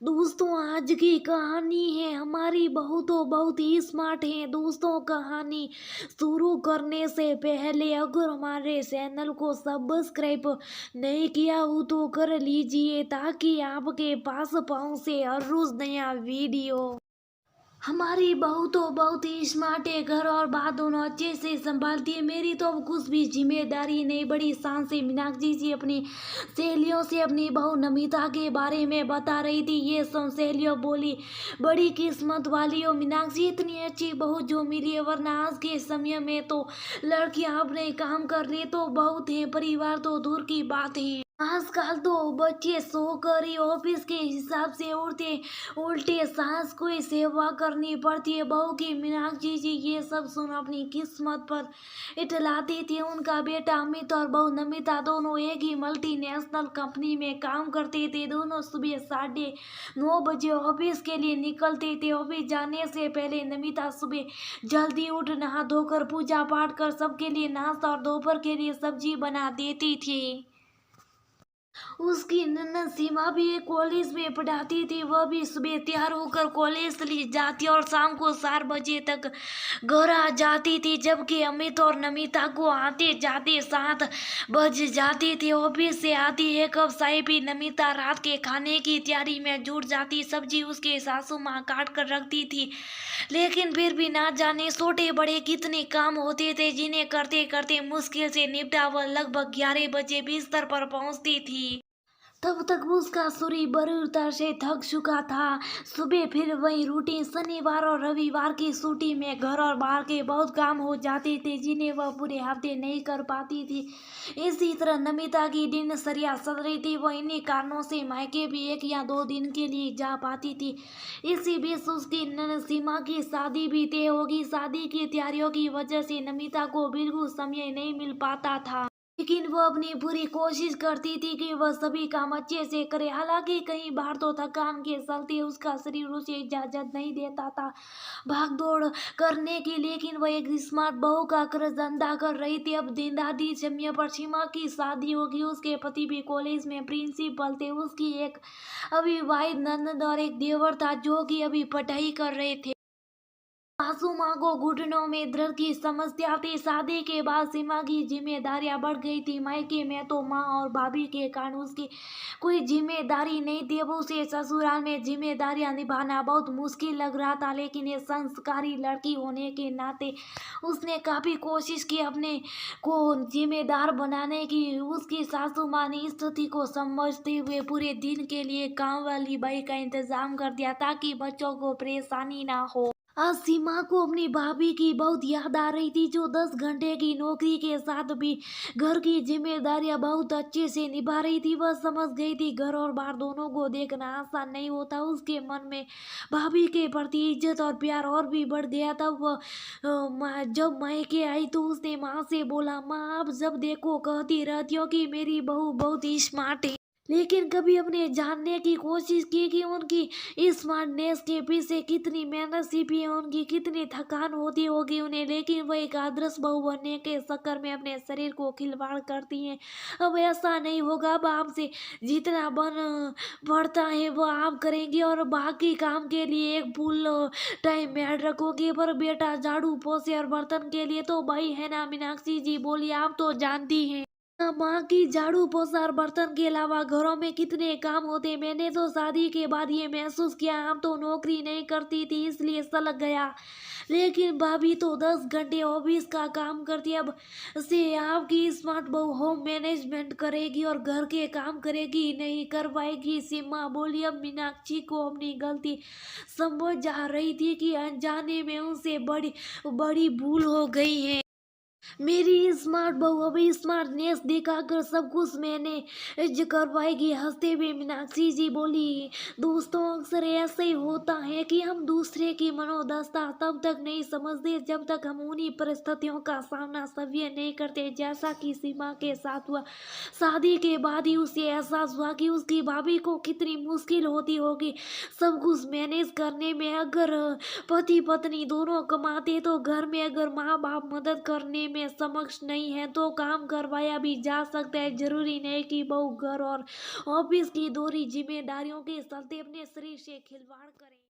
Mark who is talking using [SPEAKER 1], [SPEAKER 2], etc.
[SPEAKER 1] दोस्तों आज की कहानी है हमारी बहू तो बहुत ही स्मार्ट है। दोस्तों कहानी शुरू करने से पहले अगर हमारे चैनल को सब्सक्राइब नहीं किया हो तो कर लीजिए ताकि आपके पास पहुंचे हर रोज नया वीडियो। हमारी बहू तो बहुत ही स्मार्ट है, घर और बात दोनों अच्छे से संभालती है। मेरी तो अब कुछ भी जिम्मेदारी नहीं। बड़ी शान से मीनाक्षी जी अपनी सहेलियों से अपनी बहू नमिता के बारे में बता रही थी। ये सुन सहेलियों बोली, बड़ी किस्मत वाली हो मीनाक्षी, इतनी अच्छी बहू जो मिली है, वरना आज के समय में तो लड़कियां अपने काम कर रही तो बहुत है, परिवार तो दूर की बात है। आजकल तो बच्चे सोकर ही ऑफिस के हिसाब से उड़ते उल्टे सास को ही सेवा करनी पड़ती है। बहू की मीनाक्षी जी ये सब सुन अपनी किस्मत पर इतलाती थी। उनका बेटा अमित और बहू नमिता दोनों एक ही मल्टीनेशनल कंपनी में काम करते थे। दोनों सुबह 9:30 बजे ऑफिस के लिए निकलते थे। ऑफिस जाने से पहले नमिता सुबह जल्दी उठ नहा धोकर पूजा पाठ कर सबके लिए नाश्ता और दोपहर के लिए सब्जी बना देती थी। उसकी नन्नत सीमा भी एक कॉलेज में पढ़ाती थी। वह भी सुबह तैयार होकर कॉलेज चली जाती और शाम को 4 बजे तक घर आ जाती थी, जबकि अमित और नमिता को आते जाते 7 बज जाती थी। ऑफिस से आती एक कप चाय पी नमिता रात के खाने की तैयारी में जुट जाती। सब्जी उसके सासू माँ काट कर रखती थी, लेकिन फिर भी ना जाने छोटे बड़े कितने काम होते थे जिन्हें करते करते मुश्किल से निपटा वह लगभग 11 बजे बिस्तर पर पहुंचती थी। तब तक उसका शरीर बुरी तरह से थक चुका था। सुबह फिर वही रूटीन। शनिवार और रविवार की छुट्टी में घर और बाहर के बहुत काम हो जाते थे जिन्हें वह पूरे हफ्ते नहीं कर पाती थी। इसी तरह नमिता की दिनचर्या चल रही थी। वह इन्हीं कारणों से मायके भी 1 या 2 दिन के लिए जा पाती थी। इसी बीच उसकी नन्ही सीमा की शादी भी तय होगी। शादी की तैयारियों की वजह से नमिता को बिल्कुल समय नहीं मिल पाता था, लेकिन वह अपनी पूरी कोशिश करती थी कि वह सभी काम अच्छे से करे। हालांकि कई बार तो थकान के चलते उसका शरीर उसे इजाजत नहीं देता था भाग दौड़ करने की, लेकिन वह एक स्मार्ट बहू का कर्ज अदा कर रही थी। अब दिन दादी समय पर सीमा की शादी होगी। उसके पति भी कॉलेज में प्रिंसिपल थे। उसकी एक अविवाहित ननद और एक देवर था जो कि अभी पढ़ाई कर रहे थे। सासू माँ को घुटनों में दर्द की समस्या थी। शादी के बाद सीमा की जिम्मेदारियां बढ़ गई थी। मायके में तो माँ और भाभी के कारण उसकी कोई जिम्मेदारी नहीं थी। अब उसे ससुराल में जिम्मेदारियां निभाना बहुत मुश्किल लग रहा था, लेकिन ये संस्कारी लड़की होने के नाते उसने काफी कोशिश की अपने को जिम्मेदार बनाने की। उसकी सासू माँ ने स्थिति को समझते हुए पूरे दिन के लिए काम वाली बाई का इंतजाम कर दिया ताकि बच्चों को परेशानी ना हो। आज सीमा को अपनी भाभी की बहुत याद आ रही थी जो 10 घंटे की नौकरी के साथ भी घर की जिम्मेदारियां बहुत अच्छे से निभा रही थी। वह समझ गई थी घर और बाहर दोनों को देखना आसान नहीं होता। उसके मन में भाभी के प्रति इज्जत और प्यार और भी बढ़ गया। तब वह जब मायके आई तो उसने माँ से बोला, माँ आप जब देखो कहती रहती हो कि मेरी बहू बहुत ही स्मार्ट है, लेकिन कभी अपने जानने की कोशिश की कि उनकी इस स्मार्टनेस के पीछे कितनी मेहनत छिपी है, उनकी कितनी थकान होती होगी उन्हें। लेकिन वह एक आदर्श बहू बनने के चक्कर में अपने शरीर को खिलवाड़ करती हैं। अब ऐसा नहीं होगा। अब आपसे जितना बन पड़ता है वो आप करेंगी और बाकी काम के लिए एक फुल टाइम मेड रखोगी। पर बेटा झाड़ू पोछे और बर्तन के लिए तो भाई है ना। मीनाक्षी जी बोली, आप तो जानती हैं माँ की झाड़ू पोछा और बर्तन के अलावा घरों में कितने काम होते। मैंने तो शादी के बाद ये महसूस किया, हम तो नौकरी नहीं करती थी इसलिए सलग गया, लेकिन भाभी तो 10 घंटे ऑफिस का काम करती है। अब से आपकी स्मार्ट बहू होम मैनेजमेंट करेगी और घर के काम करेगी नहीं करवाएगी। सीमा बोली। अब मीनाक्षी को अपनी गलती समझ जा रही थी कि अनजाने में उनसे बड़ी बड़ी भूल हो गई है। मेरी स्मार्ट बहू अभी स्मार्टनेस दिखाकर सब कुछ मैंने करवाएगी। हंसते हुए मीनाक्षी जी बोली, दोस्तों अक्सर ऐसा ही होता है कि हम दूसरे की मनोदशा तब तक नहीं समझते जब तक हम उन्हीं परिस्थितियों का सामना सभ्य नहीं करते। जैसा कि सीमा के साथ हुआ, शादी के बाद ही उसे एहसास हुआ कि उसकी भाभी को कितनी मुश्किल होती होगी सब कुछ मैनेज करने में। अगर पति पत्नी दोनों कमाते तो घर में, अगर माँ बाप मदद करने करने में सक्षम नहीं है तो काम करवाया भी जा सकता है। जरूरी नहीं कि बहू घर और ऑफिस की दोहरी जिम्मेदारियों के चलते अपने शरीर से खिलवाड़ करे।